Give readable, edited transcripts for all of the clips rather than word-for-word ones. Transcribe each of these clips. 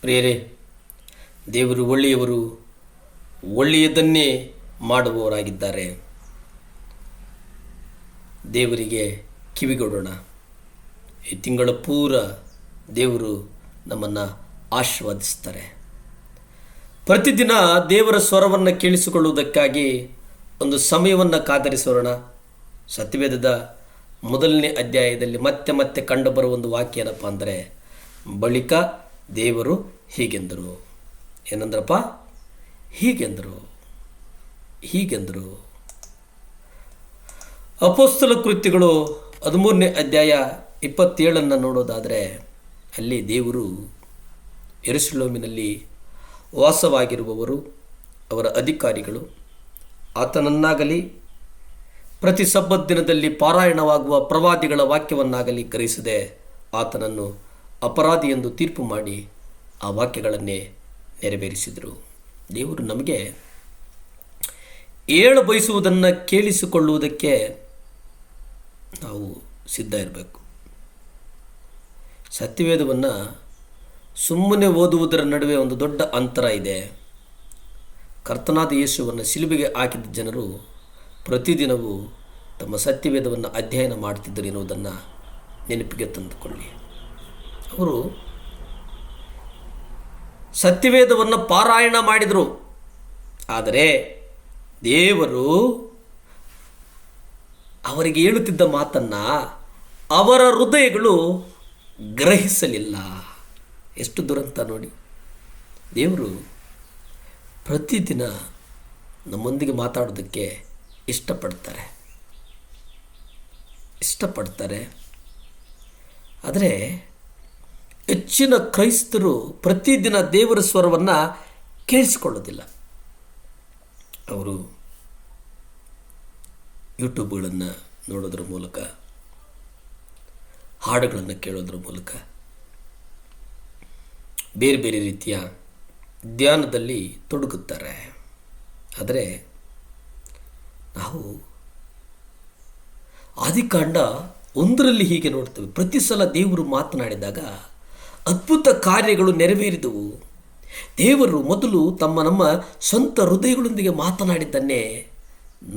ಪ್ರಿಯರೇ, ದೇವರು ಒಳ್ಳೆಯವರು, ಒಳ್ಳೆಯದನ್ನೇ ಮಾಡುವವರಾಗಿದ್ದಾರೆ. ದೇವರಿಗೆ ಕಿವಿಗೊಡೋಣ. ಈ ತಿಂಗಳ ಪೂರ ದೇವರು ನಮ್ಮನ್ನು ಆಶೀರ್ವದಿಸ್ತಾರೆ. ಪ್ರತಿದಿನ ದೇವರ ಸ್ವರವನ್ನು ಕೇಳಿಸಿಕೊಳ್ಳುವುದಕ್ಕಾಗಿ ಒಂದು ಸಮಯವನ್ನು ಕಾತರಿಸೋಣ. ಸತ್ಯವೇದದ ಮೊದಲನೇ ಅಧ್ಯಾಯದಲ್ಲಿ ಮತ್ತೆ ಮತ್ತೆ ಕಂಡುಬರುವ ಒಂದು ವಾಕ್ಯ ಏನಪ್ಪ ಅಂದರೆ, ಬಳಿಕ ದೇವರು ಹೀಗೆಂದರು. ಏನಂದ್ರಪ್ಪ? ಹೀಗೆಂದರು. ಅಪೊಸ್ತಲ ಕೃತ್ಯಗಳು 13ನೇ ಅಧ್ಯಾಯ 27 ನೋಡೋದಾದರೆ, ಅಲ್ಲಿ ದೇವರು ಯೆರೂಸಲೇಮಿನಲ್ಲಿ ವಾಸವಾಗಿರುವವರು, ಅವರ ಅಧಿಕಾರಿಗಳು ಆತನನ್ನಾಗಲಿ ಪ್ರತಿ ಸಬ್ಬತ್ ದಿನದಲ್ಲಿ ಪಾರಾಯಣವಾಗುವ ಪ್ರವಾದಿಗಳ ವಾಕ್ಯವನ್ನಾಗಲಿ ಗ್ರಹಿಸದೆ ಆತನನ್ನು ಅಪರಾಧಿ ಎಂದು ತೀರ್ಪು ಮಾಡಿ ಆ ವಾಕ್ಯಗಳನ್ನೇ ನೆರವೇರಿಸಿದರು. ದೇವರು ನಮಗೆ ಏಳು ಬಯಸುವುದನ್ನು ಕೇಳಿಸಿಕೊಳ್ಳುವುದಕ್ಕೆ ನಾವು ಸಿದ್ಧ ಇರಬೇಕು. ಸತ್ಯವೇದವನ್ನು ಸುಮ್ಮನೆ ಓದುವುದರ ನಡುವೆ ಒಂದು ದೊಡ್ಡ ಅಂತರ ಇದೆ. ಕರ್ತನಾದ ಯೇಸುವನ್ನು ಶಿಲುಬೆಗೆ ಹಾಕಿದ ಜನರು ಪ್ರತಿದಿನವೂ ತಮ್ಮ ಸತ್ಯವೇದವನ್ನು ಅಧ್ಯಯನ ಮಾಡ್ತಿದ್ದರು ಎನ್ನುವುದನ್ನು ನೆನಪಿಗೆ ತಂದುಕೊಳ್ಳಿ. ಅವರು ಸತ್ಯವೇದವನ್ನು ಪಾರಾಯಣ ಮಾಡಿದರು, ಆದರೆ ದೇವರು ಅವರಿಗೆ ಹೇಳುತ್ತಿದ್ದ ಮಾತನ್ನು ಅವರ ಹೃದಯಗಳು ಗ್ರಹಿಸಲಿಲ್ಲ. ಎಷ್ಟು ದುರಂತ ನೋಡಿ. ದೇವರು ಪ್ರತಿದಿನ ನಮ್ಮೊಂದಿಗೆ ಮಾತಾಡೋದಕ್ಕೆ ಇಷ್ಟಪಡ್ತಾರೆ. ಆದರೆ ಹೆಚ್ಚಿನ ಕ್ರೈಸ್ತರು ಪ್ರತಿದಿನ ದೇವರ ಸ್ವರವನ್ನು ಕೇಳಿಸಿಕೊಳ್ಳೋದಿಲ್ಲ. ಅವರು ಯೂಟ್ಯೂಬ್ಗಳನ್ನು ನೋಡೋದ್ರ ಮೂಲಕ, ಹಾಡುಗಳನ್ನು ಕೇಳೋದ್ರ ಮೂಲಕ, ಬೇರೆ ಬೇರೆ ರೀತಿಯ ಧ್ಯಾನದಲ್ಲಿ ತೊಡಗುತ್ತಾರೆ. ಆದರೆ ನಾವು ಆದಿಕಾಂಡ 1 ಹೀಗೆ ನೋಡ್ತೇವೆ. ಪ್ರತಿ ಸಲ ದೇವರು ಮಾತನಾಡಿದಾಗ ಅದ್ಭುತ ಕಾರ್ಯಗಳು ನೆರವೇರಿದವು. ದೇವರು ಮೊದಲು ನಮ್ಮ ಸ್ವಂತ ಹೃದಯಗಳೊಂದಿಗೆ ಮಾತನಾಡಿದ್ದನ್ನೇ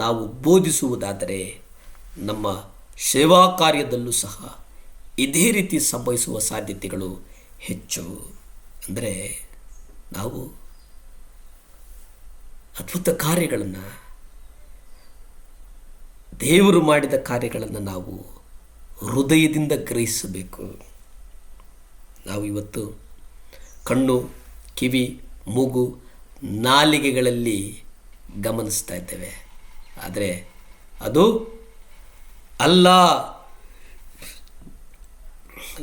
ನಾವು ಬೋಧಿಸುವುದಾದರೆ ನಮ್ಮ ಸೇವಾ ಕಾರ್ಯದಲ್ಲೂ ಸಹ ಇದೇ ರೀತಿ ಸಂಭವಿಸುವ ಸಾಧ್ಯತೆಗಳು ಹೆಚ್ಚು. ಅಂದರೆ ನಾವು ಅದ್ಭುತ ಕಾರ್ಯಗಳನ್ನು, ದೇವರು ಮಾಡಿದ ಕಾರ್ಯಗಳನ್ನು ನಾವು ಹೃದಯದಿಂದ ಗ್ರಹಿಸಬೇಕು. ನಾವು ಇವತ್ತು ಕಣ್ಣು, ಕಿವಿ, ಮೂಗು, ನಾಲಿಗೆಗಳಲ್ಲಿ ಗಮನಿಸ್ತಾ ಇದ್ದೇವೆ, ಆದರೆ ಅದು ಅಲ್ಲ.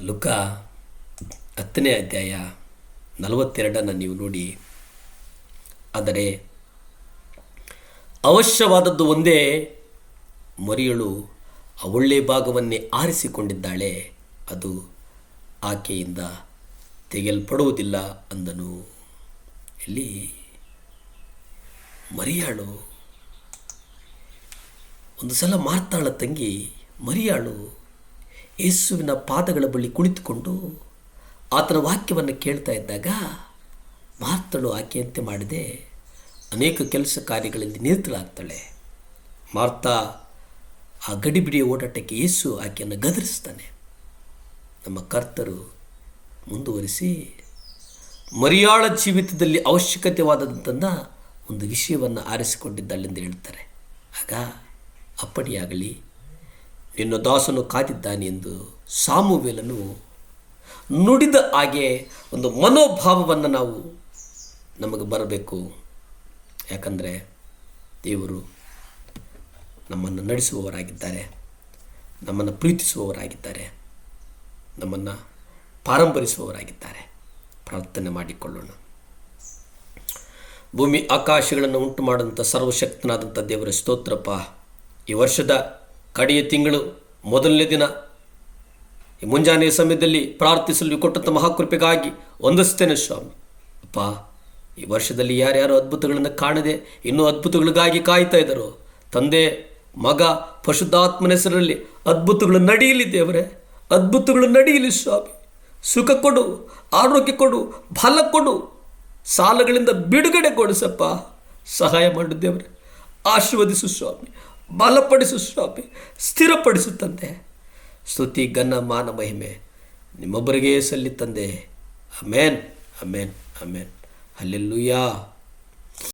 ಲೂಕ 10ನೇ ಅಧ್ಯಾಯ 42 ನೀವು ನೋಡಿ. ಆದರೆ ಅವಶ್ಯವಾದದ್ದು ಒಂದೇ, ಮರಿಯಳು ಆ ಒಳ್ಳೆಯ ಭಾಗವನ್ನೇ ಆರಿಸಿಕೊಂಡಿದ್ದಾಳೆ, ಅದು ಆಕೆಯಿಂದ ತೆಗೆಯಲ್ಪಡುವುದಿಲ್ಲ ಅಂದನು. ಇಲ್ಲಿ ಮರಿಯಾಳು, ಒಂದು ಸಲ ಮಾರ್ತಾಳ ತಂಗಿ ಮರಿಯಾಳು ಯೇಸುವಿನ ಪಾದಗಳ ಬಳಿ ಕುಳಿತುಕೊಂಡು ಆತನ ವಾಕ್ಯವನ್ನು ಕೇಳ್ತಾ ಇದ್ದಾಗ, ಮಾರ್ತಳು ಆಕೆಯಂತೆ ಮಾಡದೆ ಅನೇಕ ಕೆಲಸ ಕಾರ್ಯಗಳಲ್ಲಿ ನಿರತಳಾಗ್ತಾಳೆ. ಮಾರ್ತಾ ಆ ಗಡಿಬಿಡಿಯ ಓಡಾಟಕ್ಕೆ ಯೇಸು ಆಕೆಯನ್ನು ಗದರಿಸ್ತಾನೆ. ನಮ್ಮ ಕರ್ತರು ಮುಂದುವರಿಸಿ, ಮರಿಯಾಳ ಜೀವಿತದಲ್ಲಿ ಅವಶ್ಯಕತೆವಾದಂಥ ಒಂದು ವಿಷಯವನ್ನು ಆರಿಸಿಕೊಂಡಿದ್ದಾಳೆಂದು ಹೇಳ್ತಾರೆ. ಆಗ ಅಪ್ಪಣೆಯಾಗಲಿ, ನಿನ್ನ ದಾಸನು ಕಾದಿದ್ದಾನೆ ಎಂದು ಸಾಮುವೇಲನು ನುಡಿದ ಹಾಗೆ ಒಂದು ಮನೋಭಾವವನ್ನು ನಮಗೆ ಬರಬೇಕು. ಯಾಕಂದರೆ ದೇವರು ನಮ್ಮನ್ನು ನಡೆಸುವವರಾಗಿದ್ದಾರೆ, ನಮ್ಮನ್ನು ಪ್ರೀತಿಸುವವರಾಗಿದ್ದಾರೆ, ನಮ್ಮನ್ನು ಪಾರಂಪರಿಸುವವರಾಗಿದ್ದಾರೆ. ಪ್ರಾರ್ಥನೆ ಮಾಡಿಕೊಳ್ಳೋಣ. ಭೂಮಿ ಆಕಾಶಗಳನ್ನು ಉಂಟು ಮಾಡುವಂಥ ಸರ್ವಶಕ್ತನಾದಂಥ ದೇವರ ಸ್ತೋತ್ರಪ್ಪ. ಈ ವರ್ಷದ ಕಡೆಯ ತಿಂಗಳು 1ನೇ ದಿನ ಈ ಮುಂಜಾನೆಯ ಸಮಯದಲ್ಲಿ ಪ್ರಾರ್ಥಿಸಲು ಕೊಟ್ಟಂಥ ಮಹಾಕೃಪೆಗಾಗಿ ವಂದಿಸ್ತೇನೆ ಸ್ವಾಮಿ. ಅಪ್ಪ, ಈ ವರ್ಷದಲ್ಲಿ ಯಾರ್ಯಾರು ಅದ್ಭುತಗಳನ್ನು ಕಾಣದೆ ಇನ್ನೂ ಅದ್ಭುತಗಳಿಗಾಗಿ ಕಾಯ್ತಾ ಇದ್ದಾರೋ, ತಂದೆ, ಮಗ, ಪರಿಶುದ್ಧಾತ್ಮನ ಹೆಸರಲ್ಲಿ ಅದ್ಭುತಗಳು ನಡೆಯಲಿ ದೇವರೇ, ಅದ್ಭುತಗಳು ನಡೆಯಲಿ ಸ್ವಾಮಿ. ಸುಖ ಕೊಡು, ಆರೋಗ್ಯ ಕೊಡು, ಬಲ ಕೊಡು, ಸಾಲಗಳಿಂದ ಬಿಡುಗಡೆಗೊಳಿಸಪ್ಪ. ಸಹಾಯ ಮಾಡು ದೇವರೇ. ಆಶೀರ್ವದಿಸು ಸ್ವಾಮಿ, ಬಲಪಡಿಸು ಸ್ವಾಮಿ, ಸ್ಥಿರಪಡಿಸು ತಂದೆ. ಸ್ತುತಿ, ಘನ, ಮಾನ, ಮಹಿಮೆ ನಿಮ್ಮೊಬ್ಬರಿಗೆ ಸಲ್ಲಿ ತಂದೆ. Amen, amen, amen. ಹಲ್ಲೆಲೂಯಾ.